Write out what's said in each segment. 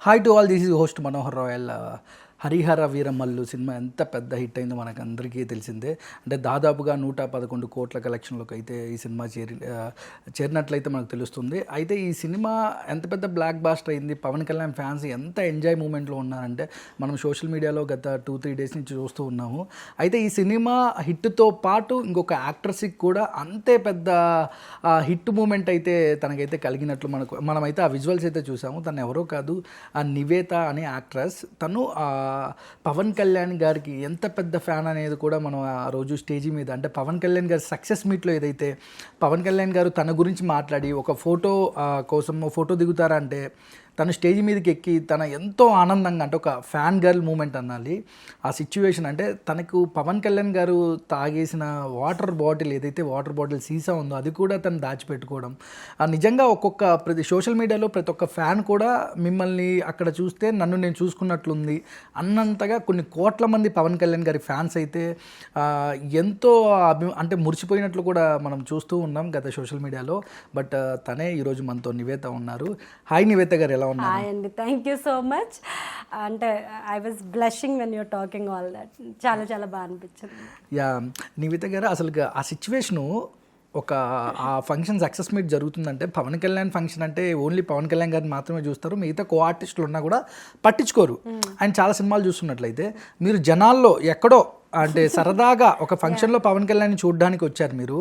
Hi to all, this is host Manohar royal. Harihara Veeramallu cinema ఎంత పెద్ద hit అయిందో మనకు అందరికీ తెలిసిందే. అంటే దాదాపుగా 111 కోట్ల కలెక్షన్లోకి అయితే ఈ సినిమా చేరినట్లయితే మనకు తెలుస్తుంది. అయితే ఈ సినిమా ఎంత పెద్ద బ్లాక్ బాస్టర్ అయింది, పవన్ కళ్యాణ్ ఫ్యాన్స్ ఎంత ఎంజాయ్ మూమెంట్లో ఉన్నారంటే మనం సోషల్ మీడియాలో గత 2-3 డేస్ నుంచి చూస్తూ ఉన్నాము. అయితే ఈ సినిమా హిట్తో పాటు ఇంకొక యాక్ట్రస్కి కూడా అంతే పెద్ద హిట్ మూమెంట్ అయితే తనకైతే కలిగినట్లు మనమైతే ఆ విజువల్స్ అయితే చూసాము. తను ఎవరో కాదు, ఆ నివేత అనే యాక్ట్రెస్. తను పవన్ కళ్యాణ్ గారికి ఎంత పెద్ద ఫ్యాన్ అనేది కూడా మనం ఆ రోజు స్టేజీ మీద, అంటే పవన్ కళ్యాణ్ గారి సక్సెస్ మీట్లో ఏదైతే పవన్ కళ్యాణ్ గారు తన గురించి మాట్లాడి ఒక ఫోటో కోసం ఫోటో దిగుతారా అంటే తను స్టేజ్ మీదకి ఎక్కి తన ఎంతో ఆనందంగా, అంటే ఒక ఫ్యాన్ గర్ల్ మూమెంట్ అనాలి ఆ సిచ్యువేషన్. అంటే తనకు పవన్ కళ్యాణ్ గారు తాగేసిన వాటర్ బాటిల్, ఏదైతే వాటర్ బాటిల్ సీసా ఉందో అది కూడా తను దాచిపెట్టుకోవడం, నిజంగా ప్రతి సోషల్ మీడియాలో ప్రతి ఒక్క ఫ్యాన్ కూడా మిమ్మల్ని అక్కడ చూస్తే నన్ను నేను చూసుకున్నట్లుంది అన్నంతగా కొన్ని కోట్ల మంది పవన్ కళ్యాణ్ గారి ఫ్యాన్స్ అయితే ఎంతో అంటే మురిసిపోయినట్లు కూడా మనం చూస్తూ ఉన్నాం గత సోషల్ మీడియాలో. బట్ తనే ఈరోజు మనతో నివేత ఉన్నారు. హాయ్ నివేత గారు, హాయ్ అండి, థ్యాంక్ యూ సో మచ్. అంటే I was blushing when you're talking all that. చాలా చాలా బాగా అనిపించింది. యా నివేత గారు, అసలు ఆ సిచ్యువేషను ఆ ఫంక్షన్ సక్సెస్ మీట్ జరుగుతుందంటే పవన్ కళ్యాణ్ ఫంక్షన్ అంటే ఓన్లీ పవన్ కళ్యాణ్ గారిని మాత్రమే చూస్తారు, మిగతా కో ఆర్టిస్టులు ఉన్నా కూడా పట్టించుకోరు. ఆయన చాలా సినిమాలు చూస్తున్నట్లయితే మీరు జనాల్లో ఎక్కడో అంటే సరదాగా ఒక ఫంక్షన్లో పవన్ కళ్యాణ్ చూడడానికి వచ్చారు మీరు.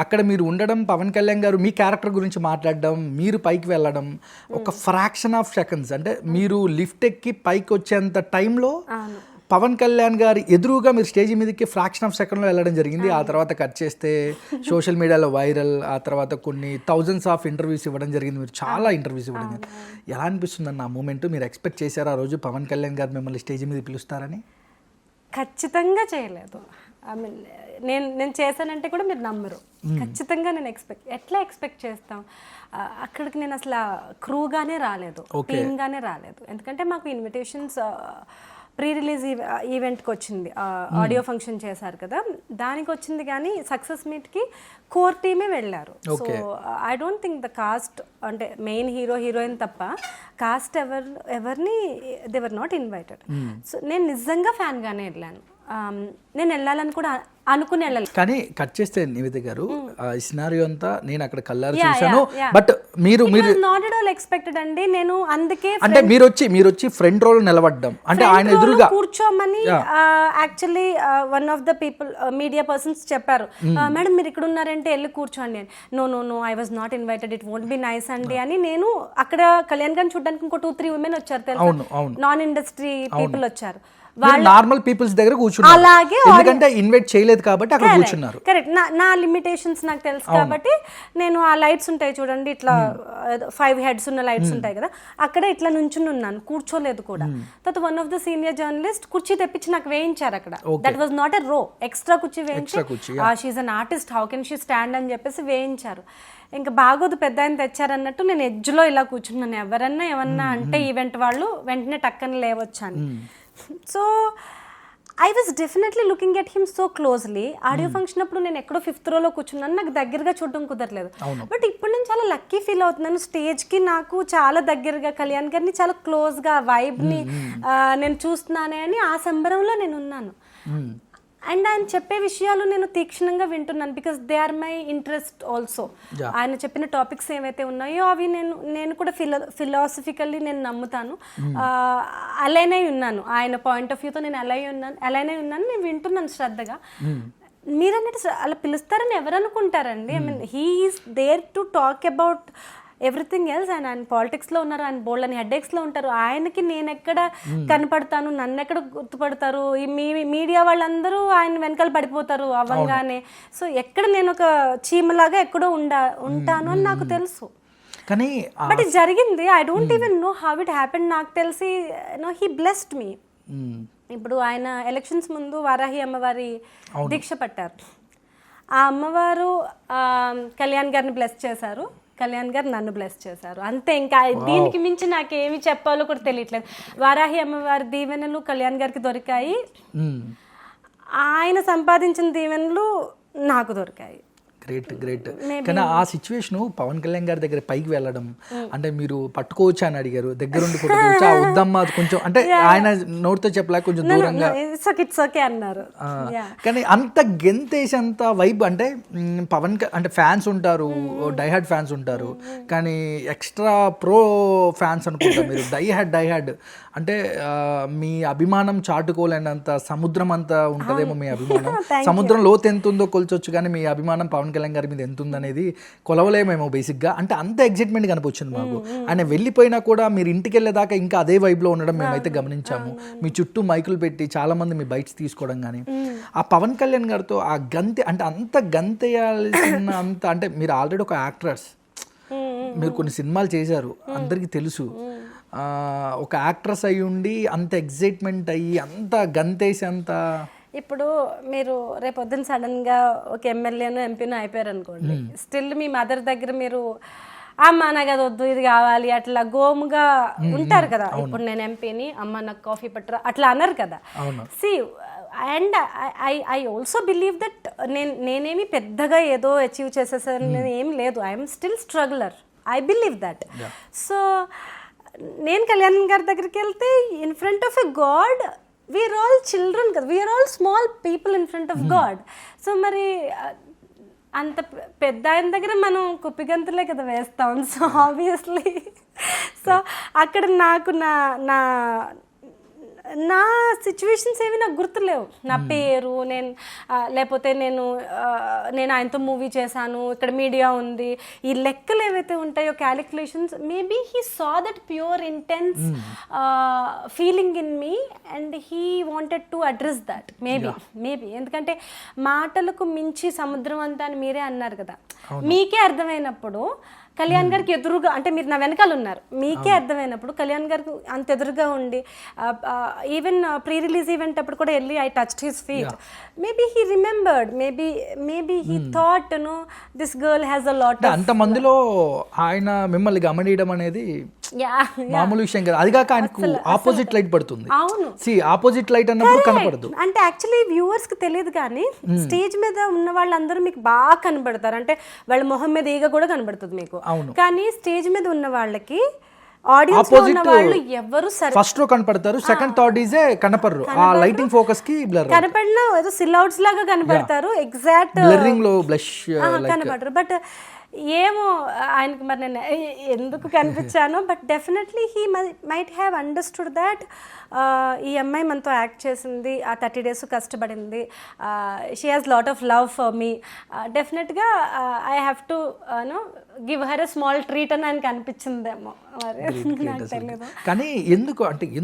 అక్కడ మీరు ఉండడం, పవన్ కళ్యాణ్ గారు మీ క్యారెక్టర్ గురించి మాట్లాడడం, మీరు పైకి వెళ్ళడం ఒక ఫ్రాక్షన్ ఆఫ్ సెకండ్స్, అంటే మీరు లిఫ్ట్ ఎక్కి పైకి వచ్చేంత టైంలో పవన్ కళ్యాణ్ గారి ఎదురుగా మీరు స్టేజ్ మీదకి ఫ్రాక్షన్ ఆఫ్ సెకండ్లో వెళ్ళడం జరిగింది. ఆ తర్వాత కట్ చేస్తే సోషల్ మీడియాలో వైరల్, ఆ తర్వాత కొన్ని థౌజండ్స్ ఆఫ్ ఇంటర్వ్యూస్ ఇవ్వడం జరిగింది. మీరు చాలా ఇంటర్వ్యూస్ ఇవ్వడం జరిగింది. ఎలా అనిపిస్తుందన్న ఆ మూమెంట్? మీరు ఎక్స్పెక్ట్ చేశారు ఆ రోజు పవన్ కళ్యాణ్ గారు మిమ్మల్ని స్టేజ్ మీద పిలుస్తారని? ఖచ్చితంగా చేయలేదు. ఐ మీన్ నేను చేశానంటే కూడా మీరు నమ్మరు. ఖచ్చితంగా నేను ఎట్లా ఎక్స్పెక్ట్ చేస్తాం? అక్కడికి నేను అసలు క్రూగానే రాలేదు, టీమ్గానే రాలేదు. ఎందుకంటే మాకు ఇన్విటేషన్స్ ప్రీ రిలీజ్ ఈవెంట్కి వచ్చింది, ఆడియో ఫంక్షన్ చేశారు కదా, దానికి వచ్చింది. కానీ సక్సెస్ మీట్కి కోర్ టీమే వెళ్ళారు. So I don't think the cost, అంటే మెయిన్ హీరోయిన్ తప్ప కాస్ట్ ఎవరిని they were not invited. So నేను నిజంగా ఫ్యాన్గానే వెళ్ళాను. నేను వెళ్ళాలని కూడా అనుకుని వెళ్ళాలి. కానీ కట్ చేస్తే నివేత గారు, ఈ సినారియో అంతా నేను అక్కడ కళ్ళారు చూశాను. బట్ మీరు నాట్ ఎట్ ఆల్ ఎక్స్పెక్టెడ్ అండి. నేను అందుకే అంటే మీరు వచ్చి ఫ్రంట్ రోల్ నిలబడ్డం, అంటే ఆయన ఎదురుగా కూర్చోమని actually one of the people media persons చెప్పారు, మేడం మీరు ఇక్కడ ఉన్నారంటే వెళ్ళి కూర్చోండి అని. No I was not invited, it won't be nice అండి అని. నేను అక్కడ కళ్యాణ్ గారిని చూడడానికి ఇంకో 2-3 ఉమెన్ వచ్చారు తెలుసా, నాన్ ఇండస్ట్రీ పీపుల్ వచ్చారు. నార్మల్ పీపుల్స్ దగ్గర కూర్చున్నారు, అలాగే ఎందుకంటే ఇన్వైట్ చేయలేదు కాబట్టి అక్కడ కూర్చున్నారు. కరెక్ట్. నా లిమిటేషన్స్ నాకు తెలుసు కాబట్టి నేను ఆ లైట్స్ ఉంటాయి చూడండి, ఇట్లా 5 హెడ్స్ ఉన్న లైట్స్ ఉంటాయి కదా, అక్కడ ఇట్లా నుంచుని ఉన్నాను, కూర్చోలేదు కూడా. తర్వాత one of the senior journalist కుర్చీ తెప్పించి నాకు వేయించారు అక్కడ. దట్ వాజ్ నాట్ ఎ రో, ఎక్స్ట్రా కుర్చీ వేయించి, she's an artist, how can she stand అని చెప్పేసి వేయించారు. ఇంకా బాగోదు పెద్ద ఆయన తెచ్చారన్నట్టు నేను ఎడ్జ్లో ఇలా కూర్చున్నాను. ఎవరన్నా ఏమన్నా అంటే ఈవెంట్ వాళ్ళు వెంటనే టక్కన లేవచ్చాను. So I was definitely looking at him so closely. Audio function అప్పుడు నేను ఎక్కడో 5th రోలో కూర్చున్నాను, నాకు దగ్గరగా చూడడం కుదరలేదు. బట్ ఇప్పుడు నేను చాలా లక్కీ ఫీల్ అవుతున్నాను. స్టేజ్కి నాకు చాలా దగ్గరగా కళ్యాణ్ గారిని చాలా క్లోజ్గా వైబ్ని నేను చూస్తున్నానే అని ఆ సంబరంలో నేను ఉన్నాను. అండ్ ఆయన చెప్పే విషయాలు నేను తీక్షణంగా వింటున్నాను, because they are my interest also. ఆయన చెప్పిన టాపిక్స్ ఏవైతే ఉన్నాయో అవి నేను కూడా ఫిలాసఫికల్లీ నేను నమ్ముతాను, అలైన్ అయి ఉన్నాను. ఆయన పాయింట్ ఆఫ్ వ్యూతో నేను అలైన్ అయి ఉన్నాను, నేను వింటున్నాను శ్రద్ధగా. మీరన్నట్టు అలా పిలుస్తారని ఎవరు అనుకుంటారండి? I mean he is there to talk about everything else. ఆయన పాలిటిక్స్లో ఉన్నారు, ఆయన బోల్డ్ అని హెడ్ఏక్స్లో ఉంటారు. ఆయనకి నేను ఎక్కడ కనపడతాను, నన్ను ఎక్కడ గుర్తుపడతారు? ఈ మీడియా వాళ్ళందరూ ఆయన వెనకాల పడిపోతారు అవ్వగానే. సో ఎక్కడ నేను ఒక చీమలాగా ఎక్కడో ఉంటాను అని నాకు తెలుసు. కానీ బట్ ఇది జరిగింది. I don't even know how it happened. నాకు తెలిసి హీ బ్లెస్డ్ మీ. ఇప్పుడు ఆయన ఎలక్షన్స్ ముందు వారాహి అమ్మవారి దీక్ష పట్టారు. ఆ అమ్మవారు కళ్యాణ్ గారిని బ్లెస్ చేశారు, కళ్యాణ్ గారు నన్ను బ్లెస్ చేశారు, అంతే. ఇంకా దీనికి మించి నాకేమి చెప్పాలో కూడా తెలియట్లేదు. వారాహి అమ్మవారి దీవెనలు కళ్యాణ్ గారికి దొరికాయి, ఆయన సంపాదించిన దీవెనలు నాకు దొరికాయి. గ్రేట్ కానీ ఆ సిచ్యువేషన్ పవన్ కళ్యాణ్ గారి దగ్గర పైకి వెళ్ళడం అంటే మీరు పట్టుకోవచ్చు అని అడిగారు, దగ్గరుండి పట్టుకోవచ్చు వద్దమ్మా కొంచెం అంటే ఆయన నోటితో చెప్పలేక కొంచెం దూరంగా ఇట్స్ ఓకే అన్నారు. కానీ అంత గెంతేసేంత వైబ్ అంటే పవన్ అంటే ఫ్యాన్స్ ఉంటారు, డైహార్డ్ ఫ్యాన్స్ ఉంటారు, కానీ ఎక్స్ట్రా ప్రో ఫ్యాన్స్ అనుకుంటా మీరు డైహార్డ్ అంటే మీ అభిమానం చాటుకోలేనంత సముద్రం అంతా ఉంటుందేమో మీ అభిమానం. సముద్రం లోతు ఎంత ఉందో కొలిచొచ్చు కానీ మీ అభిమానం పవన్ కళ్యాణ్ గారి మీద ఎంత ఉందనేది కొలవలేమేమో బేసిక్గా. అంటే అంత ఎగ్జైట్మెంట్ కనిపించింది మాకు. ఆయన వెళ్ళిపోయినా కూడా మీరు ఇంటికి వెళ్ళేదాకా ఇంకా అదే వైబ్లో ఉండడం మేమైతే గమనించాము. మీ చుట్టూ మైకులు పెట్టి చాలా మంది మీ బైట్స్ తీసుకోవడం కానీ ఆ పవన్ కళ్యాణ్ గారితో ఆ గంతె అంటే అంత గంతేయాల్సిన అంత అంటే మీరు ఆల్రెడీ ఒక యాక్టర్స్, మీరు కొన్ని సినిమాలు చేశారు అందరికీ తెలుసు. ఒక యాక్ట్రెస్ అయ్యి ఉండి అంత ఎగ్జైట్మెంట్ అయ్యి అంత గంతేసి అంత ఇప్పుడు మీరు రేపొద్దున సడన్గా ఒక ఎమ్మెల్యేను ఎంపీను అయిపోయారు అనుకోండి, స్టిల్ మీ మదర్ దగ్గర మీరు అమ్మ నాకు అది వద్దు ఇది కావాలి అట్లా గోముగా ఉంటారు కదా. ఇప్పుడు నేను ఎంపీని అమ్మ నాకు కాఫీ పట్టరా అట్లా అన్నారు కదా. See and I also believe that నేనేమి పెద్దగా ఏదో అచీవ్ చేసేసాను ఏం లేదు. I'm still struggler, I believe that. So నేను కళ్యాణ్ గారి దగ్గరికి వెళ్తే in front of a god we are all children కదా, we are all small people in front of god. So మరి అంత పెద్ద ఆయన దగ్గర మనం కుప్పిగంతులే కదా వేస్తాం. సో ఆబ్వియస్లీ సో అక్కడ నాకు నా నా సిచ్యువేషన్స్ ఏవి నాకు గుర్తులేవు. నా పేరు లేకపోతే నేను ఆయనతో మూవీ చేశాను, ఇక్కడ మీడియా ఉంది, ఈ లెక్కలు ఏవైతే ఉంటాయో calculations, maybe he saw that pure intense feeling in me and he wanted to address that. Maybe ఎందుకంటే మాటలకు మించి సముద్రం అంతా అని మీరే అన్నారు కదా. మీకే అర్థమైనప్పుడు కళ్యాణ్ గారికి ఎదురుగా అంటే మీరు నా వెనకాల ఉన్నారు, మీకే అర్థమైనప్పుడు కళ్యాణ్ గారికి అంత ఎదురుగా ఉండి ఈవెన్ ప్రీ రిలీజ్ ఈవెంట్ అప్పుడు కూడా వెళ్ళి I touched his feet. Maybe he remembered, maybe he thought this girl has a lot. అంత మందిలో ఆయన మిమ్మల్ని గమనించడం అనేది మామూలు విషయం కదా. అది కాక ఆయనకు ఆపోజిట్ లైట్ పడుతుంది. అవును, ఆపోజిట్ లైట్ అన్నప్పుడు కనపడదు. అంటే యాక్చువల్లీ వ్యూవర్స్ కి తెలియదు కానీ స్టేజ్ మీద ఉన్న వాళ్ళందరూ మీకు బాగా కనబడతారు. అంటే వాళ్ళ మొహం మీద ఈగ కూడా కనబడుతుంది మీకు. కానీ స్టేజ్ మీద ఉన్న వాళ్ళకి ఆడియన్స్ లో ఉన్న వాళ్ళు ఎవరు ఫస్ట్ రో కనపడతారు, సెకండ్ థర్డ్ ఈజే కనపడరు. ఆ లైటింగ్ ఫోకస్ కి బ్లర్ కనపడినా ఏదో సిల్అవుట్స్ లాగా కనబడతారు, ఎగ్జాక్ట్ బ్లరింగ్ లో బ్లష్ కనబడరు. బట్ ఏమో ఆయనకి మరి నేను ఎందుకు కనిపించానో, but definitely he might have understood that ఈ అమ్మాయి మనతో యాక్ట్ చేసింది, ఆ 30 days కష్టపడింది, she has lot of love for me, డెఫినెట్గా I have to give her a small treat అని ఆయనకి అనిపించిందేమో. మరి నాకు తెలియదు. కానీ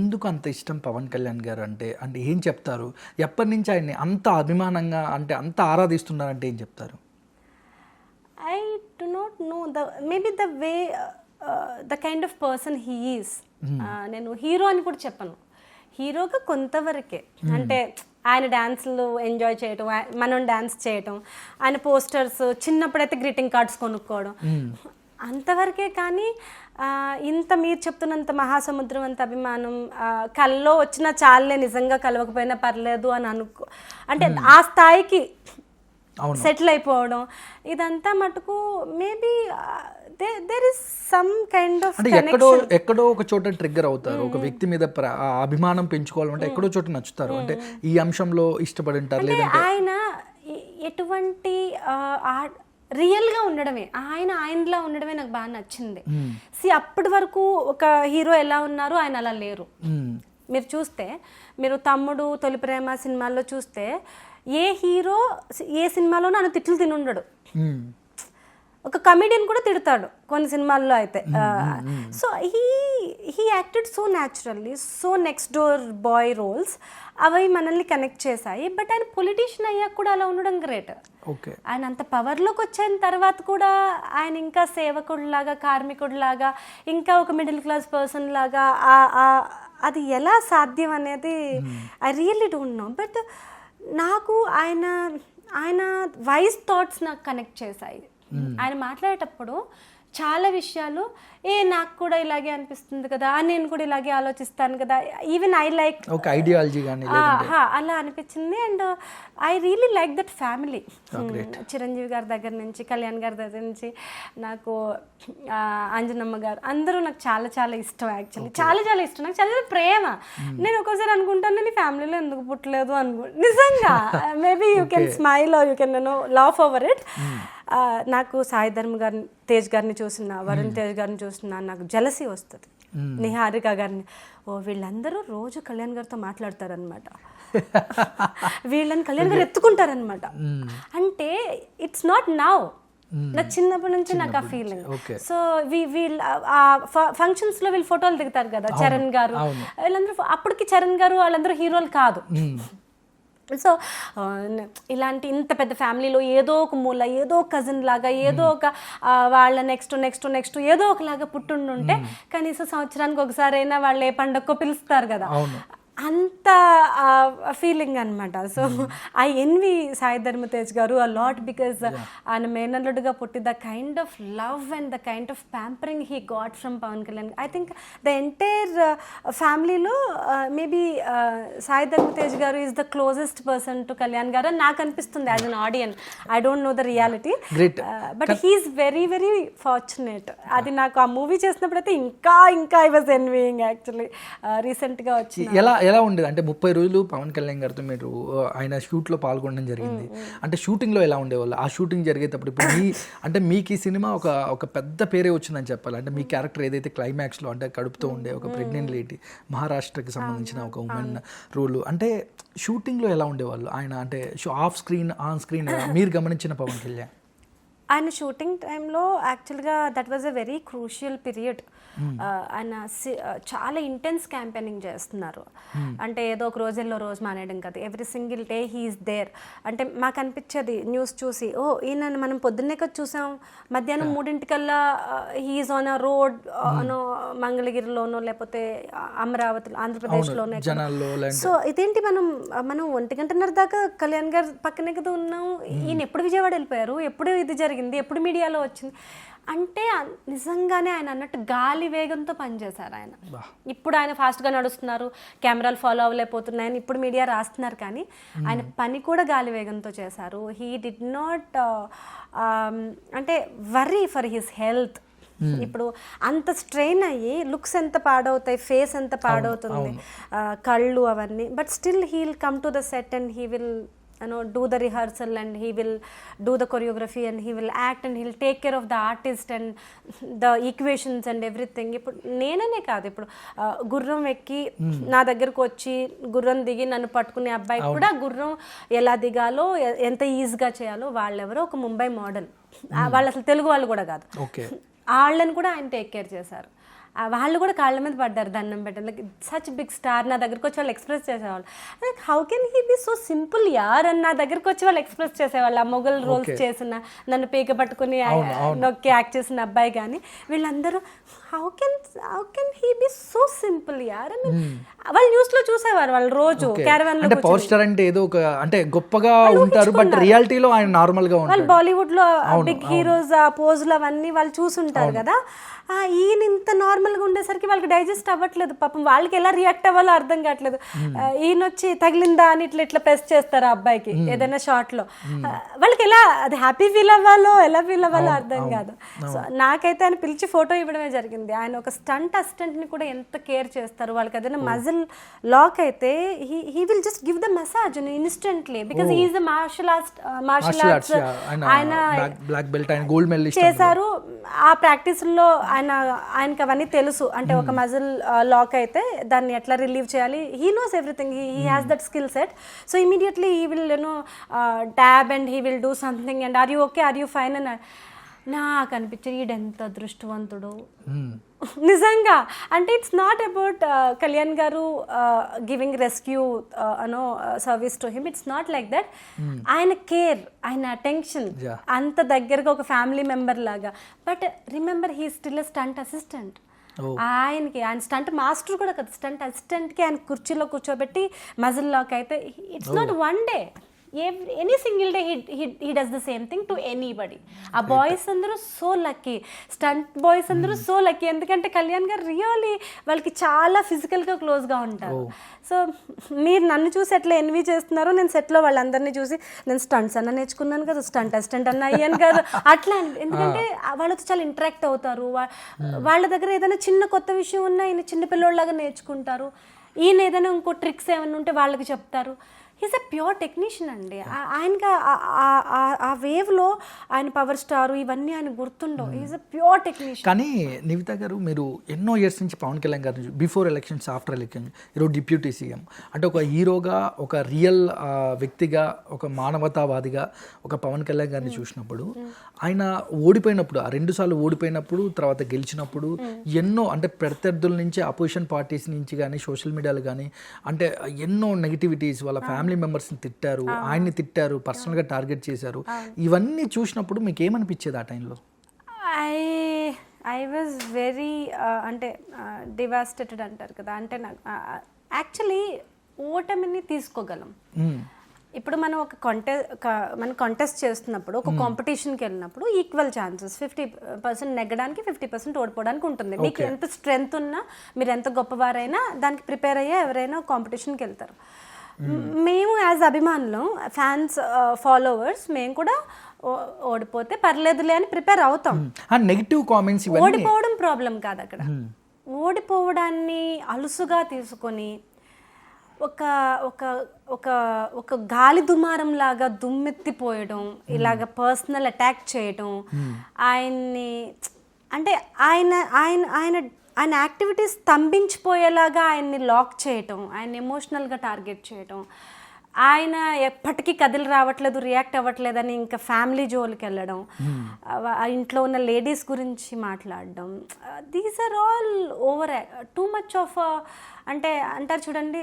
ఎందుకు అంత ఇష్టం పవన్ కళ్యాణ్ గారు అంటే ఏం చెప్తారు? ఎప్పటి నుంచి ఆయన్ని అంత అభిమానంగా అంటే అంత ఆరాధిస్తున్నారంటే ఏం చెప్తారు? I do not know maybe the way the kind of person he is. నేను హీరో అని కూడా చెప్పను, హీరోగా కొంతవరకే. అంటే ఆయన డ్యాన్స్లు ఎంజాయ్ చేయటం, మనం డ్యాన్స్ చేయటం, ఆయన పోస్టర్స్ చిన్నప్పుడైతే గ్రీటింగ్ కార్డ్స్ కొనుక్కోవడం అంతవరకే. కానీ ఇంత మీరు చెప్తున్నంత మహాసముద్రం అంత అభిమానం కల్లో వచ్చినా చాలే, నిజంగా కలవకపోయినా పర్లేదు అని అంటే ఆ స్థాయికి సెటిల్ అయిపోవడం ఇదంతా మటుకు maybe there is some kind of ఎక్కడో ఒక చోట ట్రిగ్గర్ అవుతారు. ఒక వ్యక్తి మీద అభిమానం పెంచుకోవాలంటే ఎక్కడో చోట నచ్చుతారు, అంటే ఈ అంశంలో ఇష్టపడి ఉంటారు. లేదంటే ఆయన ఎటువంటి రియల్గా ఉండడమే, ఆయనలా ఉండడమే నాకు బాగా నచ్చింది. అప్పటి వరకు ఒక హీరో ఎలా ఉన్నారు ఆయన అలా లేరు. మీరు చూస్తే మీరు తమ్ముడు, తొలి ప్రేమ సినిమాల్లో చూస్తే ఏ హీరో ఏ సినిమాలోనూ ఆయన తిట్లు తినుండడు. ఒక కమెడియన్ కూడా తిడతాడు కొన్ని సినిమాల్లో అయితే. So he acted so naturally, so next door boy roles అవి మనల్ని కనెక్ట్ చేశాయి. బట్ ఆయన పొలిటీషియన్ అయ్యాక కూడా అలా ఉండడం గ్రేట్. ఆయన అంత పవర్లోకి వచ్చిన తర్వాత కూడా ఆయన ఇంకా సేవకుడిలాగా, కార్మికుడిలాగా, ఇంకా ఒక మిడిల్ క్లాస్ పర్సన్ లాగా అది ఎలా సాధ్యం అనేది I really don't know. But నాకు ఆయన వైజ్ థాట్స్ నాకు కనెక్ట్ చేశాయి. ఆయన మాట్లాడేటప్పుడు చాలా విషయాలు నాకు కూడా ఇలాగే అనిపిస్తుంది కదా, నేను కూడా ఇలాగే ఆలోచిస్తాను కదా, ఈవెన్ ఐ లైక్ ఒక ఐడియాలజీ కానీ అలా అనిపించింది. And I really like that family. Chiranjeevi గారి దగ్గర నుంచి, కళ్యాణ్ గారి దగ్గర నుంచి, నాకు అంజనమ్మ గారు అందరూ నాకు చాలా చాలా ఇష్టం. యాక్చువల్లీ చాలా చాలా ఇష్టం, నాకు చాలా ప్రేమ. నేను ఒక్కోసారి అనుకుంటాను నేను ఫ్యామిలీలో ఎందుకు పుట్టలేదు నిజంగా. Maybe you can smile are you can laugh over it. నాకు సాయి ధర్మ గారిని, తేజ్ గారిని చూసిన, వరుణ్ తేజ్ గారిని చూసిన నాకు జలసీ వస్తుంది. నిహారిక గారిని, వీళ్ళందరూ రోజు కళ్యాణ్ గారితో మాట్లాడతారనమాట, వీళ్ళని కళ్యాణ్ గారు ఎత్తుకుంటారనమాట. అంటే ఇట్స్ నాట్ నౌ, నాకు చిన్నప్పటి నుంచి నాకు ఆ ఫీలింగ్. సో వీళ్ళు ఫంక్షన్స్ లో వీళ్ళు ఫోటోలు దిగుతారు కదా, చరణ్ గారు వీళ్ళందరూ, అప్పటికి చరణ్ గారు వాళ్ళందరూ హీరోలు కాదు. సో ఇలాంటి ఇంత పెద్ద ఫ్యామిలీలో ఏదో ఒక మూల, ఏదో కజిన్ లాగా, ఏదో ఒక వాళ్ళ నెక్స్ట్ ఏదో ఒకలాగా పుట్టుండుంటే కనీసం సంవత్సరానికి ఒకసారి అయినా వాళ్ళు ఏ పండగకో పిలుస్తారు కదా, అంత ఫీలింగ్ అనమాట. So I N V Sai Dharam Tej గారు అ లాట్, బికాజ్ ఆయన మేనల్లుడుగా పుట్టి the kind of love and the kind of pampering he got from Pawan Kalyan. I think the entire ఫ్యామిలీలో maybe Sai Dharam Tej garu is the closest person to Kalyan garu అని నాకు అనిపిస్తుంది as an audience. I don't know the reality, but he's very very fortunate. అది నాకు ఆ movie చేసినప్పుడు అయితే ఇంకా ఐ వాజ్ ఎన్వీయింగ్ యాక్చువల్లీ. రీసెంట్గా వచ్చి ఎలా ఉండేది అంటే 30 రోజులు పవన్ కళ్యాణ్ గారితో మీరు ఆయన షూట్లో పాల్గొనడం జరిగింది. అంటే షూటింగ్లో ఎలా ఉండేవాళ్ళు? ఆ షూటింగ్ జరిగేటప్పుడు ఇప్పుడు మీకు ఈ సినిమా ఒక పెద్ద పేరే వచ్చిందని చెప్పాలి. అంటే మీ క్యారెక్టర్ ఏదైతే క్లైమాక్స్లో అంటే కడుపుతో ఉండే ఒక ప్రెగ్నెంట్ లేడీ, మహారాష్ట్రకి సంబంధించిన ఒక ఉమెన్ రోల్, అంటే షూటింగ్లో ఎలా ఉండేవాళ్ళు ఆయన? అంటే ఆఫ్ స్క్రీన్, ఆన్ స్క్రీన్ మీరు గమనించిన పవన్ కళ్యాణ్ ఆయన షూటింగ్ టైంలో యాక్చువల్గా that was a very crucial period. ఆయన చాలా ఇంటెన్స్ క్యాంపెయినింగ్ చేస్తున్నారు. అంటే ఏదో ఒక రోజుల్లో రోజు మానేయడం కాదు, every single day he's there. అంటే మాకు అనిపించేది న్యూస్ చూసి, ఈయన మనం పొద్దున్నే కదా చూసాం, మధ్యాహ్నం 3 హీఈస్ ఆన్ అ రోడ్ మంగళగిరిలోనో లేకపోతే అమరావతిలో, ఆంధ్రప్రదేశ్లోనే. సో ఇదేంటి మనం 1:30 దాకా కళ్యాణ్ గారు పక్కనే కదా ఉన్నాం, ఈయన ఎప్పుడు విజయవాడ వెళ్ళిపోయారు, ఎప్పుడు ఇది జరిగింది, ఎప్పుడు మీడియాలో వచ్చింది అంటే నిజంగానే ఆయన అన్నట్టు గాలి వేగంతో పనిచేశారు ఆయన. ఇప్పుడు ఆయన ఫాస్ట్గా నడుస్తున్నారు, కెమెరాలు ఫాలో అవ్వలేకపోతున్నాయని ఇప్పుడు మీడియా రాస్తున్నారు, కానీ ఆయన పని కూడా గాలి వేగంతో చేశారు. హీ డిడ్ నాట్ అంటే వర్రీ ఫర్ హిస్ హెల్త్. ఇప్పుడు అంత స్ట్రెయిన్ అయ్యి లుక్స్ ఎంత పాడవుతాయి, ఫేస్ ఎంత పాడవుతుంది, కళ్ళు అవన్నీ, but still he will come to the set and he will do the rehearsal and he will do the choreography and he will act and he will take care of the artist and the equations and everything. ఇప్పుడు నేననే కాదు, ఇప్పుడు గుర్రం ఎక్కి నా దగ్గరకు వచ్చి గుర్రం దిగి నన్ను పట్టుకునే అబ్బాయి కూడా గుర్రం ఎలా దిగాలో, ఎంత ఈజీగా చేయాలో, వాళ్ళెవరో ఒక ముంబై మోడల్, వాళ్ళు అసలు తెలుగు వాళ్ళు కూడా కాదు, వాళ్ళని కూడా ఆయన టేక్ కేర్ చేశారు. వాళ్ళు కూడా కాళ్ళ మీద పడ్డారు దండం పెట్టారు. లైక్ సచ్ బిగ్ స్టార్ నా దగ్గరకు వచ్చి వాళ్ళు ఎక్స్ప్రెస్ చేసేవాళ్ళు, like how can he be so simple యార్ అని నా దగ్గరకు వచ్చి వాళ్ళు ఎక్స్ప్రెస్ చేసేవాళ్ళు. ఆ మొగల్ రోల్స్ చేసిన, నన్ను పీక పట్టుకుని నొక్కి యాక్ట్ చేసిన అబ్బాయి, కానీ వీళ్ళందరూ how can he be so simple యార్ అని వాళ్ళు న్యూస్ లో చూసేవారు. వాళ్ళు రోజు క్యారవాన్ లో పవర్ స్టార్ అంటే ఏదో ఒక అంటే గొప్పగా ఉంటారు, బట్ రియాలిటీలో ఆయన నార్మల్ గా ఉంటారు. వాళ్ళు బాలీవుడ్ లో బిగ్ హీరోస్ ఆ పోజులు అవన్నీ వాళ్ళు చూసుంటారు కదా. ఈయన ఇంత నార్మల్గా ఉండేసరికి వాళ్ళకి డైజెస్ట్ అవ్వట్లేదు పాపం, వాళ్ళకి ఎలా రియాక్ట్ అవ్వాలో అర్థం కావట్లేదు. ఈయన వచ్చి తగిలిందా అని ఇట్లా ప్రెస్ చేస్తారు ఆ అబ్బాయికి ఏదైనా షార్ట్ లో, వాళ్ళకి ఎలా అది హ్యాపీ ఫీల్ అవ్వాలో ఎలా ఫీల్ అవ్వాలో అర్థం కాదు. సో నాకైతే ఆయన పిలిచి ఫోటో ఇవ్వడమే జరిగింది. ఆయన ఒక స్టంట్ అసిస్టెంట్ ని కూడా ఎంత కేర్ చేస్తారు. వాళ్ళకి ఏదైనా మజిల్ లాక్ అయితే he will just give the massage instantly, because he is martial arts ఆయన బ్లాక్ బెల్ట్, ఆయన గోల్డ్ మెడలిస్ట్ చేశారు. ఆ ప్రాక్టీస్ లో ఆయనకి అవన్నీ తెలుసు. అంటే ఒక మజిల్ లాక్ అయితే దాన్ని ఎట్లా రిలీవ్ చేయాలి, he knows everything, he has that skill set. So immediately he will tap and he will do something and are you okay, are you fine అని నాకు అనిపించింది. ఈడెంత అదృష్టవంతుడు నిజంగా. అంటే it's not about Kalyan garu giving rescue service to him, it's not like that. ఆయన care, ఆయన attention అంత దగ్గరగా ఒక ఫ్యామిలీ మెంబర్ లాగా. But remember he still a stunt assistant. ఆయన స్టంట్ మాస్టర్ కూడా కదా, స్టంట్ అసిస్టెంట్కి ఆయన కుర్చీలో కూర్చోబెట్టి మజిల్ లాక్ అయితే it's not one day, any single day he does the same thing to anybody. ఆ బాయ్స్ అందరూ సో లక్కీ, స్టంట్ బాయ్స్ అందరూ సో లక్కీ. ఎందుకంటే కళ్యాణ్ గారు రియల్లీ వాళ్ళకి చాలా ఫిజికల్గా క్లోజ్గా ఉంటారు. సో మీరు నన్ను చూసి ఎట్లా ఎన్వి చేస్తున్నారో, నేను సెట్లో వాళ్ళందరినీ చూసి నేను స్టంట్స్ అన్న నేర్చుకున్నాను కదా, స్టంట్ అసిస్టెంట్ అన్న అయ్యాను కదా అట్లా. ఎందుకంటే వాళ్ళతో చాలా ఇంటరాక్ట్ అవుతారు. వాళ్ళ దగ్గర ఏదైనా చిన్న కొత్త విషయం ఉన్నా ఈయన చిన్న పిల్లోళ్ళలాగా నేర్చుకుంటారు. ఈయన ఏదైనా ఇంకో ట్రిక్స్ ఏమైనా ఉంటే వాళ్ళకి చెప్తారు. హీస్ ఎ ప్యూర్ టెక్నీషియన్ అండి. ఆయనకి ఆ వేవ్లో ఆయన పవర్ స్టార్ ఇవన్నీ ఆయన గుర్తుండవు. He's a pure technician. కానీ నివిత గారు, మీరు ఎన్నో ఇయర్స్ నుంచి పవన్ కళ్యాణ్ గారు బిఫోర్ ఎలక్షన్స్, ఆఫ్టర్ ఎలక్షన్స్, ఈరోజు డిప్యూటీ సీఎం అంటే ఒక హీరోగా, ఒక రియల్ వ్యక్తిగా, ఒక మానవతావాదిగా ఒక పవన్ కళ్యాణ్ గారిని చూసినప్పుడు, ఆయన ఓడిపోయినప్పుడు, ఆ 2 సార్లు ఓడిపోయినప్పుడు, తర్వాత గెలిచినప్పుడు ఎన్నో అంటే ప్రత్యర్థుల నుంచి, అపోజిషన్ పార్టీస్ నుంచి కానీ, సోషల్ మీడియాలో కానీ అంటే ఎన్నో నెగిటివిటీస్, వాళ్ళ ఫ్యామిలీ మెంబర్స్ని తిట్టారు, ఆయన్ని తిట్టారు, పర్సనల్గా టార్గెట్ చేశారు. ఇవన్నీ చూసినప్పుడు మీకు ఏమనిపించేది ఆ టైంలో? ఐ వాజ్ వెరీ అంటే డివాస్టేటెడ్ అంటారు కదా. అంటే నాకు యాక్చువల్లీ ఓటమిని తీసుకోగలం. ఇప్పుడు మనం మనం కాంటెస్ట్ చేస్తున్నప్పుడు, ఒక కాంపిటీషన్కి వెళ్ళినప్పుడు ఈక్వల్ ఛాన్సెస్, 50% నెగ్గడానికి 50% ఓడిపోవడానికి ఉంటుంది. మీకు ఎంత స్ట్రెంగ్త్ ఉన్నా, మీరు ఎంత గొప్పవారైనా దానికి ప్రిపేర్ అయ్యే ఎవరైనా కాంపిటీషన్కి వెళ్తారు. మేము యాజ్ అభిమానులు, ఫ్యాన్స్, ఫాలోవర్స్, మేము కూడా ఓడిపోతే పర్లేదులే అని ప్రిపేర్ అవుతాం. నెగిటివ్ కామెంట్స్, ఓడిపోవడం ప్రాబ్లం కాదు అక్కడ. ఓడిపోవడాన్ని అలుసుగా తీసుకొని ఒక ఒక ఒక ఒక గాలి దుమారం లాగా దుమ్మెత్తిపోయడం, ఇలాగ పర్సనల్ అటాక్ చేయడం, ఆయన్ని అంటే ఆయన ఆయన ఆయన ఆయన యాక్టివిటీస్ స్తంభించిపోయేలాగా ఆయన్ని లాక్ చేయటం, ఆయన ఎమోషనల్గా టార్గెట్ చేయటం, ఆయన ఎప్పటికీ కదిలి రావట్లేదు, రియాక్ట్ అవ్వట్లేదని ఇంకా ఫ్యామిలీ జోలికి వెళ్ళడం, ఇంట్లో ఉన్న లేడీస్ గురించి మాట్లాడడం, these are all over too much of. అంటే అంటారు చూడండి,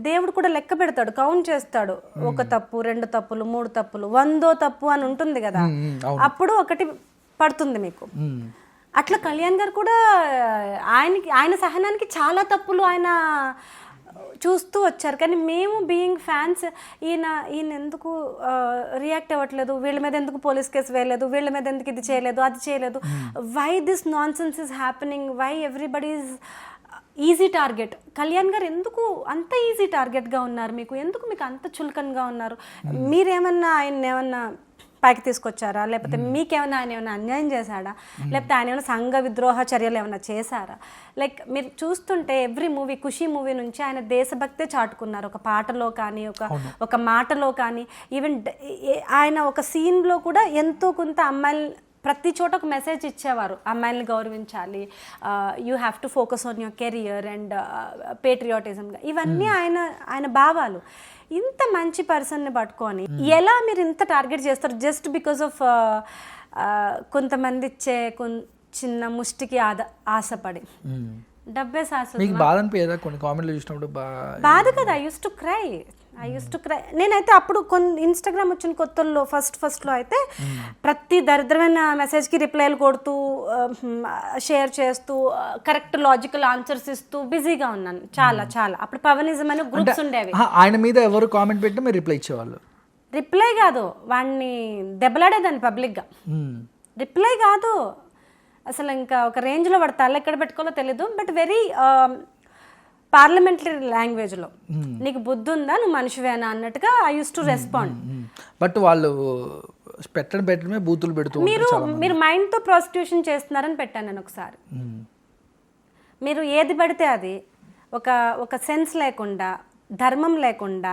దేవుడు కూడా లెక్క పెడతాడు, కౌంట్ చేస్తాడు. 1 తప్పు, 2 తప్పులు, 3 తప్పులు, 100వ తప్పు అని ఉంటుంది కదా, అప్పుడు ఒకటి పడుతుంది మీకు. అట్లా కళ్యాణ్ గారు కూడా ఆయన సహనానికి చాలా తప్పులు ఆయన చూస్తూ వచ్చారు. కానీ మేము బీయింగ్ ఫ్యాన్స్, ఈయన ఎందుకు రియాక్ట్ అవ్వట్లేదు, వీళ్ళ మీద ఎందుకు పోలీస్ కేసు వేయలేదు, వీళ్ళ మీద ఎందుకు ఇది చేయలేదు, అది చేయలేదు, why this nonsense is happening, why everybody is easy target. Kalyan garu ఎందుకు అంత ఈజీ టార్గెట్గా ఉన్నారు, మీకు అంత చులకనగా ఉన్నారు? మీరేమన్నా ఆయన ఏమన్నా పైకి తీసుకొచ్చారా, లేకపోతే మీకేమైనా ఆయన ఏమైనా అన్యాయం చేశాడా, లేకపోతే ఆయన ఏమైనా సంఘ విద్రోహ చర్యలు ఏమైనా చేశారా? లైక్ మీరు చూస్తుంటే ఎవ్రీ మూవీ, ఖుషీ మూవీ నుంచి ఆయన దేశభక్తే చాటుకున్నారు. ఒక పాటలో కానీ, ఒక మాటలో కానీ, ఈవెన్ ఆయన ఒక సీన్లో కూడా ఎంతో కొంత అమ్మాయిలు ప్రతి చోట ఒక మెసేజ్ ఇచ్చేవారు, అమ్మాయిల్ని గౌరవించాలి, you have to focus on your career and పేట్రియాటిజంగా. ఇవన్నీ ఆయన భావాలు. ఇంత మంచి పర్సన్ని పట్టుకొని ఎలా మీరు ఇంత టార్గెట్ చేస్తారు జస్ట్ బికాస్ ఆఫ్ కొంతమంది ఇచ్చే చిన్న ముష్టికి ఆశపడి? డబ్బే శాశ్వతం. బాధ కదా. I use to cry. నేనైతే అప్పుడు ఇన్స్టాగ్రామ్ వచ్చిన కొత్తల్లో ఫస్ట్లో అయితే ప్రతి దరిద్రమైన మెసేజ్కి రిప్లైలు కొడుతూ, షేర్ చేస్తూ, కరెక్ట్ లాజికల్ ఆన్సర్స్ ఇస్తూ బిజీగా ఉన్నాను చాలా. అప్పుడు పవనిజం అనే గ్రూప్స్ ఉండేవి. ఆయన మీద ఎవరు కామెంట్ పెట్టినా మీరు రిప్లై ఇచ్చేవాళ్ళు? రిప్లై కాదు, వాడిని దెబ్బలాడేదాన్ని పబ్లిక్గా. రిప్లై కాదు అసలు, ఇంకా ఒక రేంజ్లో వాడు తల ఎక్కడ పెట్టుకోవాలో తెలీదు. బట్ వెరీ పార్లమెంటరీ లాంగ్వేజ్లో, నీకు బుద్ధి ఉందా, నువ్వు మనిషివేనా అన్నట్టుగా I use to respond. But వాళ్ళు పెట్టడమే బూతులు పెడుతూ, మీరు మైండ్తో ప్రాస్టిట్యూషన్ చేస్తున్నారని పెట్టాను నేను ఒకసారి. మీరు ఏది పడితే అది ఒక సెన్స్ లేకుండా, ధర్మం లేకుండా,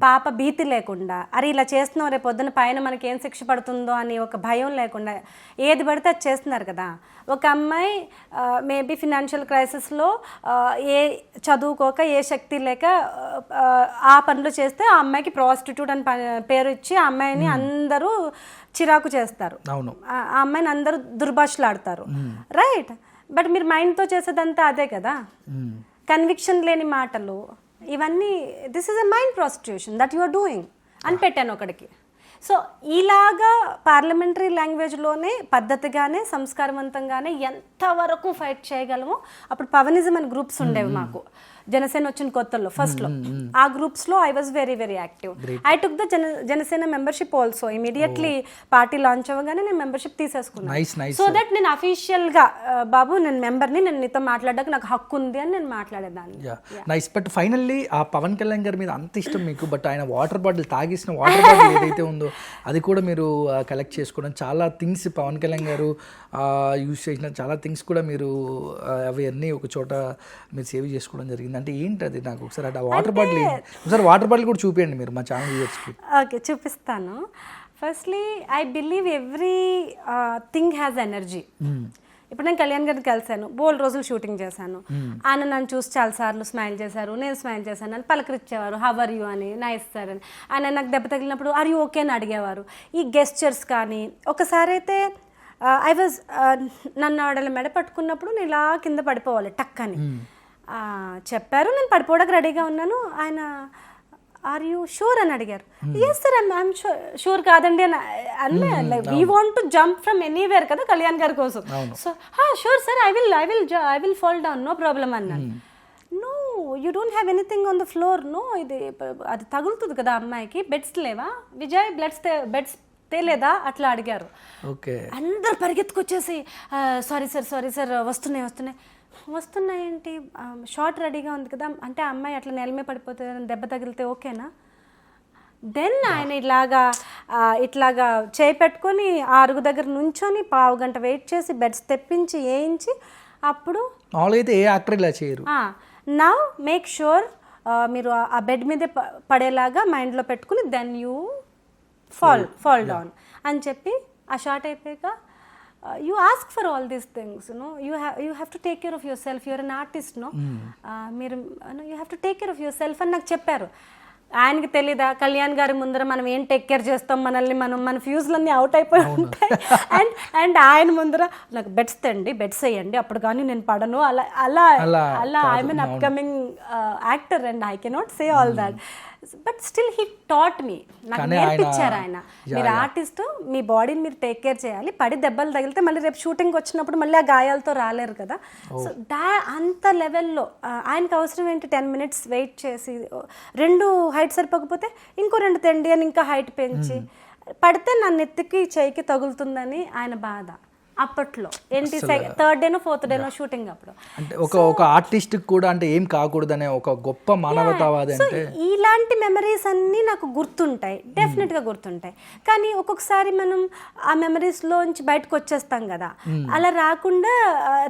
పాప భీతి లేకుండా, అరే ఇలా చేస్తున్నాం రేపు పొద్దున పైన మనకి ఏం శిక్ష పడుతుందో అని ఒక భయం లేకుండా ఏది పడితే అది చేస్తున్నారు కదా. ఒక అమ్మాయి మేబీ ఫినాన్షియల్ క్రైసిస్లో ఏ చదువుకోక, ఏ శక్తి లేక ఆ పనులు చేస్తే ఆ అమ్మాయికి ప్రాస్టిట్యూట్ అని పేరు ఇచ్చి ఆ అమ్మాయిని అందరూ చిరాకు చేస్తారు, ఆ అమ్మాయిని అందరూ దుర్భాషలాడతారు, రైట్? బట్ మీరు మైండ్తో చేసేదంతా అదే కదా. కన్విక్షన్ లేని మాటలు ఇవన్నీ, this is a mind prostitution that you are doing అని పెట్టాను ఒకడికి. సో ఇలాగా పార్లమెంటరీ లాంగ్వేజ్లోనే పద్ధతిగానే, సంస్కారవంతంగానే ఎంతవరకు ఫైట్ చేయగలమో. అప్పుడు పవనిజం అని గ్రూప్స్ ఉండేవి మాకు, జనసేన వచ్చిన కొత్తలో ఫస్ట్ లో ఆ గ్రూప్స్ లో I was very very active. I took the Janasena membership also. Immediately party launch అవ్వగానే నేను మెంబర్షిప్ తీసేసుకున్నాను. సో దట్ నేను అఫీషియల్ గా బాబు నేను మెంబర్ని, నేను నీతో మాట్లాడడానికి నాకు హక్కు ఉంది అని నేను మాట్లాడేదాన్ని. నైస్. బట్ ఫైనల్లీ ఆ పవన్ కళ్యాణ్ గారి మీద అంత ఇష్టం మీకు, బట్ ఆయన వాటర్ బాటిల్ తాగేసిన వాటర్ బాటిల్ ఏదైతే ఉందో అది కూడా మీరు కలెక్ట్ చేసుకోవడం, చాలా థింగ్స్ పవన్ కళ్యాణ్ గారు యూజ్ చేసిన చాలా థింగ్స్ కూడా మీరు అవి అన్నీ ఒక చోట మీరు సేవ్ చేసుకోవడం జరిగింది. అంటే ఏంటి అది? నాకు ఒకసారి అంటే వాటర్ బాటిల్ ఒకసారి వాటర్ బాటిల్ కూడా చూపించండి మీరు మా ఛానల్ వ్యూవర్స్కి. ఓకే, చూపిస్తాను. Firstly I believe every thing has energy. ఇప్పుడు నేను కళ్యాణ్ గారిని కలిశాను, బోల్డ్ రోజులు షూటింగ్ చేశాను. ఆయన నన్ను చూసి చాలాసార్లు స్మైల్ చేశారు, నేను స్మైల్ చేశాను, నన్ను పలకరించేవారు, హవ్ ఆర్ యూ అని, నైస్ సార్ అని. ఆయన నాకు దెబ్బ తగిలినప్పుడు ఆర్ యూ ఓకే అని అడిగేవారు. ఈ గెస్చర్స్ కానీ, ఒకసారి అయితే ఐ వాజ్ నన్ను ఆడల మెడ పట్టుకున్నప్పుడు నేను ఇలా కింద పడిపోవాలి టక్ అని చెప్పారు. నేను పడిపోవడానికి రెడీగా ఉన్నాను. ఆయన ఆర్ యూ షూర్ అని అడిగారు. ఎస్ సార్ ఐఎమ్ షూర్ కాదండి అని అన్నీ. Like we want to jump from anywhere కదా కళ్యాణ్ గారి కోసం. So sure sir I will fall down, no problem అన్నాను. No you don't have anything on the floor. No ఇది అది తగులుతుంది కదా అమ్మాయికి, బెడ్స్ లేవా విజయ్, బెడ్స్ తేలేదా అట్లా అడిగారు. అందరు పరిగెత్తుకొచ్చేసి సారీ సార్ వస్తున్నాయి ఏంటి, షార్ట్ రెడీగా ఉంది కదా అంటే అమ్మాయి అట్లా నెలమే పడిపోతే దెబ్బ తగిలితే ఓకేనా? దెన్ ఆయన ఇట్లాగా చేయి పెట్టుకొని అరుగు దగ్గర నుంచొని పావు గంట వెయిట్ చేసి బెడ్స్ తెప్పించి వేయించి అప్పుడు నౌ మేక్ షూర్ మీరు ఆ బెడ్ మీదే పడేలాగా మైండ్లో పెట్టుకుని దెన్ యూ fall down అని చెప్పి ఆ షార్ట్ అయిపోయాక you ask for all these things, you have to take care of yourself, you're an artist, మీరు you have to take care of yourself అని నాకు చెప్పారు. ఆయనకి తెలీదా కళ్యాణ్ గారి ముందర మనం ఏం టేక్ కేర్ చేస్తాం, మన ఫ్యూజ్లన్నీ అవుట్ అయిపోయి ఉంటాయి. అండ్ ఆయన ముందర నాకు బెడ్స్ వేయండి అప్పుడు కానీ నేను పడను, అలా I'm an upcoming actor and I cannot say all that. But still he taught me, నాకు నేర్పించారు ఆయన. మీరు ఆర్టిస్ట్, మీ బాడీని మీరు టేక్ కేర్ చేయాలి, పడి దెబ్బలు తగిలితే మళ్ళీ రేపు షూటింగ్ వచ్చినప్పుడు మళ్ళీ ఆ గాయాలతో రాలేరు కదా. సో అంత లెవెల్లో ఆయనకు అవసరం ఏంటి 10 minutes వెయిట్ చేసి 2 హైట్ సరిపోకపోతే ఇంకో 2 తెండి అని ఇంకా హైట్ పెంచి పడితే నా నెత్తికి చేయికి తగులుతుందని ఆయన బాధ. అప్పట్లో ఏంటి 3rd day 4th day shooting అప్పుడు అంటే ఒక ఆర్టిస్ట్ కూడా అంటే ఏం కాకూడదనే ఒక గొప్ప మానవతావాది. అంటే ఇలాంటి మెమరీస్ అన్నీ నాకు గుర్తుంటాయి, డెఫినెట్గా గుర్తుంటాయి. కానీ ఒక్కొక్కసారి మనం ఆ మెమరీస్లోంచి బయటకు వచ్చేస్తాం కదా, అలా రాకుండా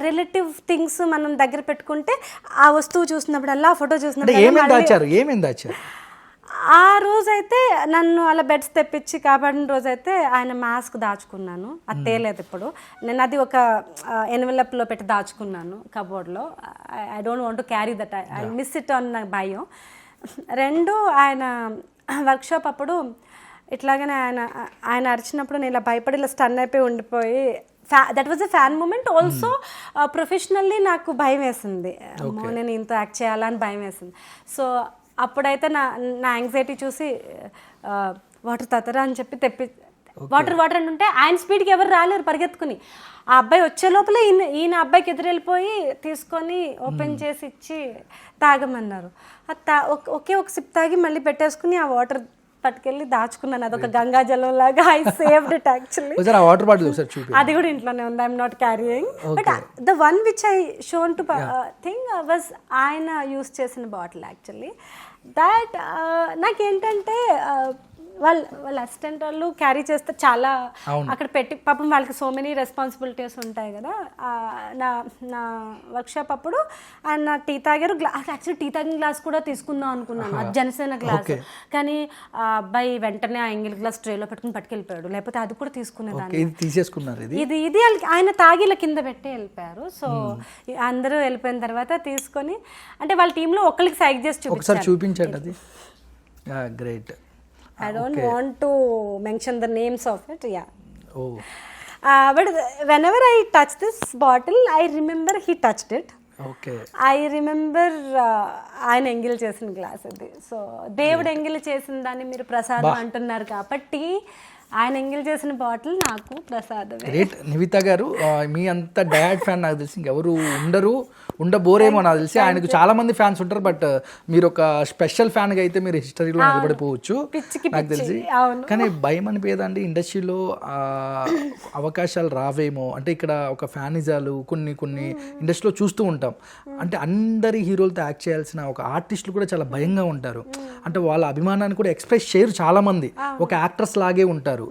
రిలేటివ్ థింగ్స్ మనం దగ్గర పెట్టుకుంటే ఆ వస్తువు చూసినప్పుడు ఫోటో చూసినప్పుడు ఆ రోజైతే నన్ను అలా బెడ్స్ తెప్పించి కాపాడిన రోజైతే ఆయన మాస్క్ దాచుకున్నాను, అది తేలేదు. ఇప్పుడు నేను అది ఒక ఎన్వెలప్లో పెట్టి దాచుకున్నాను కబోర్డ్లో. I don't want to carry that, I miss it on నాకు భయం. 2 ఆయన వర్క్షాప్ అప్పుడు ఇట్లాగనే ఆయన అరిచినప్పుడు నేను ఇలా భయపడి ఇలా స్టన్ అయిపోయి ఉండిపోయి, that was a fan moment. Also professionally నాకు భయం వేసింది, నేను ఇంత యాక్ట్ చేయాలని భయం వేసింది. సో అప్పుడైతే నా యాంగ్జైటీ చూసి వాటర్ తతరా అని చెప్పి వాటర్ అని ఉంటే ఆయన స్పీడ్కి ఎవరు రాలేరు పరిగెత్తుకుని. ఆ అబ్బాయి వచ్చే లోపల ఈయన అబ్బాయికి ఎదురెళ్ళిపోయి తీసుకొని ఓపెన్ చేసి ఇచ్చి తాగమన్నారు. ఒకే ఒక సిప్ తాగి మళ్ళీ పెట్టేసుకుని ఆ వాటర్ పట్టుకెళ్ళి దాచుకున్నాను. అదొక గంగా జలం లాగా. I saved it actually. అది కూడా ఇంట్లోనే ఉంది, I'm not carrying. But the one which I shown to thing was ఆయన యూస్ చేసిన బాటిల్ యాక్చువల్లీ. దాట్ నాకేంటంటే వాళ్ళ అసిస్టెంట్ వాళ్ళు క్యారీ చేస్తే చాలా అక్కడ పెట్టి పాపం వాళ్ళకి సో మెనీ రెస్పాన్సిబిలిటీస్ ఉంటాయి కదా. నా వర్క్షాప్ అప్పుడు ఆయన టీ తాగారు. యాక్చువల్లీ టీ తాగిన గ్లాస్ కూడా తీసుకుందాం అనుకున్నాను, అది జనసేన గ్లాస్. కానీ ఆ అబ్బాయి వెంటనే ఆ ఎంగిల్ గ్లాస్ ట్రేలో పెట్టుకుని పట్టుకెళ్ళిపోయాడు, లేకపోతే అది కూడా తీసుకునేదాన్ని. ఇది ఆయన తాగిల కింద పెట్టి వెళ్ళిపోయారు. సో అందరూ వెళ్ళిపోయిన తర్వాత తీసుకొని అంటే వాళ్ళ టీంలో ఒకరికి సైక్ చేసి చూపించండి. Great. I don't want to mention the names of it, yeah. But whenever I touch this bottle, I remember he touched it. Okay. I remember ఆయన ఎంగిల్ చేసిన గ్లాస్ అది. సో దేవుడు ఎంగిల్ చేసిన దాన్ని మీరు ప్రసాదం అంటున్నారు కాబట్టి ఆయన ఎంగిల్ చేసిన బాటిల్ నాకు ప్రసాదమే. గ్రేట్ నివిత గారు, మీ అంత డయాడ్ ఫ్యాన్ నాకు తెలిసి ఇంకెవరు ఉండబోరేమో నాకు తెలిసి. ఆయనకు చాలా మంది ఫ్యాన్స్ ఉంటారు, బట్ మీరు ఒక స్పెషల్ ఫ్యాన్ గా అయితే మీరు హిస్టరీలో నిలబడిపోవచ్చు నాకు తెలిసి. కానీ భయం అనిపించదండి ఇండస్ట్రీలో అవకాశాలు రావేమో అంటే? ఇక్కడ ఒక ఫ్యానిజాలు కొన్ని ఇండస్ట్రీలో చూస్తూ ఉంటాం. అంటే అందరి హీరోలతో యాక్ట్ చేయాల్సిన ఒక ఆర్టిస్టులు కూడా చాలా భయంగా ఉంటారు. అంటే వాళ్ళ అభిమానాన్ని కూడా ఎక్స్ప్రెస్ చేయరు చాలా మంది, ఒక యాక్ట్రెస్ లాగే ఉంటారు.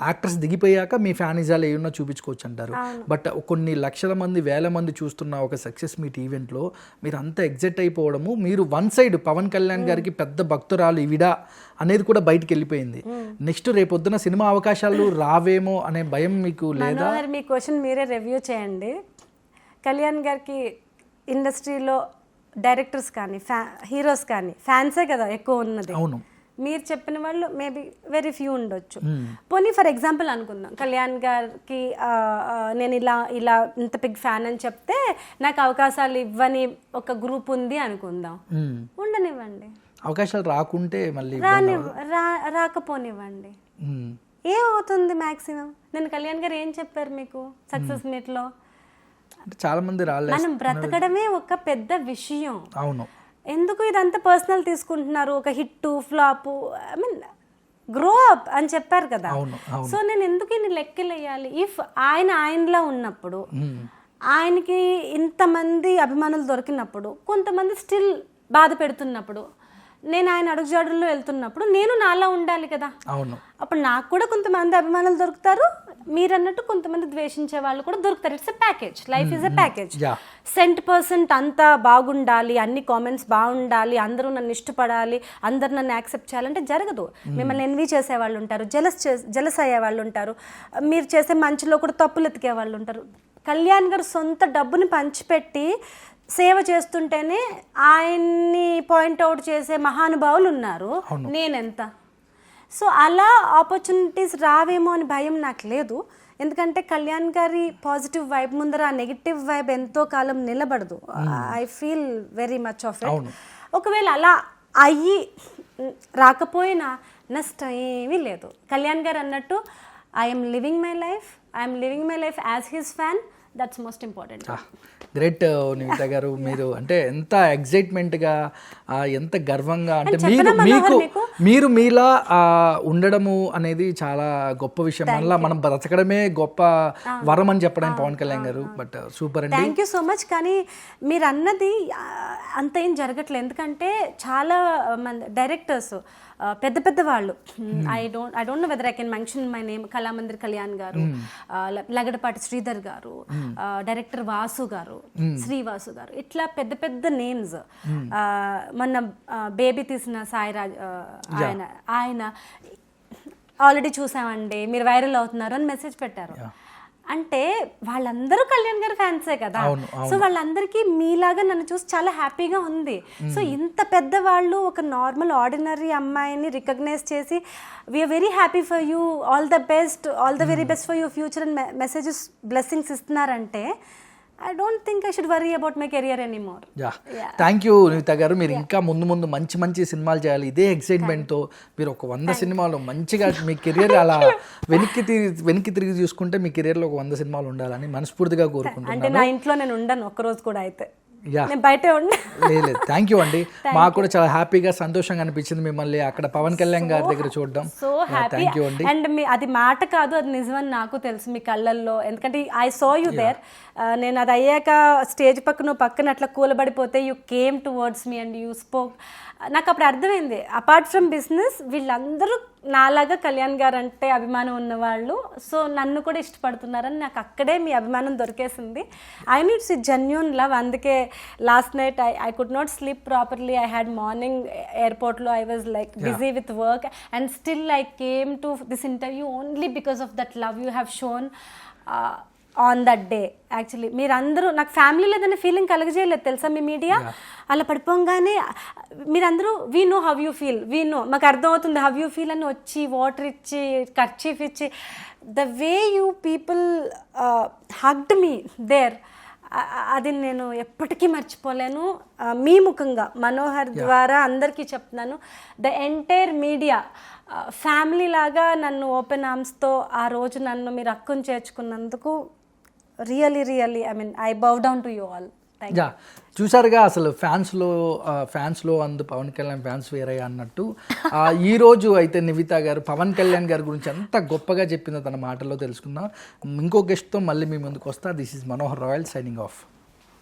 యాక్ట్రెస్ దిగిపోయాక మీ ఫ్యానిజాలు ఏమన్నా చూపించుకోవచ్చు అంటారు. బట్ కొన్ని లక్షల మంది వేల మంది చూస్తున్న ఒక సక్సెస్ మీట్ ఈవెంట్లో మీరు అంత ఎగ్జైట్ అయిపోవడము, మీరు వన్ సైడ్ పవన్ కళ్యాణ్ గారికి పెద్ద భక్తురాలు ఈవిడా అనేది కూడా బయటికి వెళ్ళిపోయింది. నెక్స్ట్ రేపొద్దున సినిమా అవకాశాలు రావేమో అనే భయం మీకు లేదా? మీ క్వశ్చన్ మీరే రివ్యూ చేయండి. కళ్యాణ్ గారికి ఇండస్ట్రీలో డైరెక్టర్స్ కానీ హీరోస్ కానీ ఫ్యాన్సే కదా ఎక్కువ ఉన్నది. అవును, మీరు చెప్పిన వాళ్ళు మేబీ వెరీ ఫ్యూ ఉండొచ్చు. పోనీ ఫర్ ఎగ్జాంపుల్ అనుకుందాం, కళ్యాణ్ గారికి నేను ఇలా ఇంత బిగ్ ఫ్యాన్ అని చెప్తే నాకు అవకాశాలు ఇవ్వని ఒక గ్రూప్ ఉంది అనుకుందాం, ఉండనివ్వండి. అవకాశాలు రాకుంటే మళ్ళీ రాకపోనివ్వండి, ఏమవుతుంది మ్యాక్సిమం. నేను కళ్యాణ్ గారు ఏం చెప్పారు మీకు సక్సెస్ మీట్లో? చాలా మంది రాలేదు. మనం బ్రతకడమే ఒక పెద్ద విషయం. అవును, ఎందుకు ఇదంతా పర్సనల్ తీసుకుంటున్నారు? ఒక hit flop, I mean grow up అని చెప్పారు కదా. సో నేను ఎందుకు ఇన్ని లెక్కలు వేయాలి? ఇఫ్ ఆయనలో ఉన్నప్పుడు, ఆయనకి ఇంతమంది అభిమానులు దొరికినప్పుడు, కొంతమంది స్టిల్ బాధ పెడుతున్నప్పుడు, నేను ఆయన అడుగుజాడుల్లో వెళ్తున్నప్పుడు నేను నాలా ఉండాలి కదా. అవును, అప్పుడు నాకు కూడా కొంతమంది అభిమానులు దొరుకుతారు, మీరు అన్నట్టు కొంతమంది ద్వేషించే వాళ్ళు కూడా దొరుకుతారు. It's a package, life is a package. 100% అంతా బాగుండాలి, అన్ని కామెంట్స్ బాగుండాలి, అందరూ నన్ను ఇష్టపడాలి, అందరు నన్ను యాక్సెప్ట్ చేయాలంటే జరగదు. మిమ్మల్ని ఎన్వీ చేసేవాళ్ళు ఉంటారు, జెలస్ అయ్యే వాళ్ళు ఉంటారు, మీరు చేసే మంచిలో కూడా తప్పులు ఎతికే వాళ్ళు ఉంటారు. కళ్యాణ్ గారు సొంత డబ్బుని పంచిపెట్టి సేవ చేస్తుంటేనే ఆయన్ని పాయింట్అవుట్ చేసే మహానుభావులు ఉన్నారు. నేనెంత? సో అలా ఆపర్చునిటీస్ రావేమో అని భయం నాకు లేదు. ఎందుకంటే కళ్యాణ్ గారి పాజిటివ్ వైబ్ ముందర ఆ నెగిటివ్ వైబ్ ఎంతో కాలం నిలబడదు. I feel very much of it. ఒకవేళ అలా అయ్యి రాకపోయినా నష్టం ఏమీ లేదు. కళ్యాణ్ గారు అన్నట్టు I'm living my life as his fan. That's most important. Great Nivitha గారు, మీరు అంటే ఎంత ఎగ్జైట్మెంట్గా, ఎంత గర్వంగా, అంటే మీరు మీలా ఉండడము అనేది చాలా గొప్ప విషయం. మళ్ళీ మనం బ్రతకడమే గొప్ప వరం అని చెప్పడం పవన్ కళ్యాణ్ గారు. బట్ సూపర్ అండి, థ్యాంక్ యూ సో మచ్. కానీ మీరు అన్నది అంత ఏం జరగట్లేదు. ఎందుకంటే చాలా మంది డైరెక్టర్స్ పెద్ద వాళ్ళు, I don't know whether I can mention my name, Kalamandir Kalyan గారు, లగడపాటి శ్రీధర్ గారు, డైరెక్టర్ వాసు గారు, శ్రీవాసు గారు, ఇట్లా పెద్ద నేమ్స్. మొన్న బేబీ తీసిన సాయిరాజ్ ఆయన ఆల్రెడీ చూసామండి, మీరు వైరల్ అవుతున్నారు అని మెసేజ్ పెట్టారు. అంటే వాళ్ళందరూ కళ్యాణ్ గారి ఫ్యాన్సే కదా. సో వాళ్ళందరికీ మీలాగా నన్ను చూసి చాలా హ్యాపీగా ఉంది. సో ఇంత పెద్దవాళ్ళు ఒక నార్మల్ ఆర్డినరీ అమ్మాయిని రికగ్నైజ్ చేసి we are very happy for you, all the very best for your future and messages, blessings ఇస్తున్నారంటే I don't think I should worry about my career anymore. Thank you Nivitha గారు. మీరు ఇంకా ముందు మంచి సినిమాలు చేయాలి. ఇదే ఎక్సైట్మెంట్తో మీరు ఒక 100 సినిమాలు మంచిగా మీ కెరియర్ అలా వెనక్కి తిరిగి చూసుకుంటే మీ కెరియర్లో ఒక 100 సినిమాలు ఉండాలని మనస్ఫూర్తిగా కోరుకుంటున్నాను. అంటే నా ఇంట్లో నేను ఉండను ఒక్కరోజు కూడా, అయితే బయటే లేదు. థ్యాంక్ యూ అండి, మాకు కూడా చాలా హ్యాపీగా సంతోషంగా అనిపించింది మిమ్మల్ని అక్కడ పవన్ కళ్యాణ్ గారి దగ్గర చూడడం. సో హ్యాపీ అండ్ అది మాట కాదు, అది నిజమని నాకు తెలుసు మీ కళ్ళల్లో. ఎందుకంటే ఐ సా యూ దేర్. నేను అది అయ్యాక స్టేజ్ పక్కన అట్లా కూలబడిపోతే you came towards me and you spoke. నాకు అప్పుడు అర్థమైంది, అపార్ట్ ఫ్రమ్ బిజినెస్ వీళ్ళందరూ నాలాగా కళ్యాణ్ గారు అంటే అభిమానం ఉన్నవాళ్ళు, సో నన్ను కూడా ఇష్టపడుతున్నారని నాకు అక్కడే మీ అభిమానం దొరికేసింది. I needs genuine love. అందుకే last night I could not sleep properly. I had morning ఎయిర్పోర్ట్లో I was like busy with work and still I came to this interview only because of that love you have shown on that day. Actually మీరందరూ నాకు family లేదనే feeling కలగజేయలేదు తెలుసా మీ media. అలా పడిపోగానే మీరందరూ we know how you feel, మాకు అర్థమవుతుంది how you feel అని వచ్చి వాటర్ ఇచ్చి కర్చీఫ్ ఇచ్చి the way you people hugged me there, అది నేను ఎప్పటికీ మర్చిపోలేను. మీ ముఖంగా మనోహర్ ద్వారా అందరికీ చెప్తున్నాను, ద ఎంటైర్ మీడియా ఫ్యామిలీ లాగా నన్ను ఓపెన్ ఆర్మ్స్తో ఆ రోజు నన్ను మీరు అక్కుని చేర్చుకున్నందుకు really I mean I bow down to you all. Yeah, చూసారుగా అసలు ఫ్యాన్స్లో అందు పవన్ కళ్యాణ్ ఫ్యాన్స్ వేరయ్యా అన్నట్టు ఈ రోజు అయితే నివిత గారు పవన్ కళ్యాణ్ గారి గురించి ఎంత గొప్పగా చెప్పిందో తన మాటల్లో తెలుసుకుందాం. ఇంకో గెస్ట్తో మళ్ళీ మీ ముందుకు వస్తా. This is Manohar royal signing off.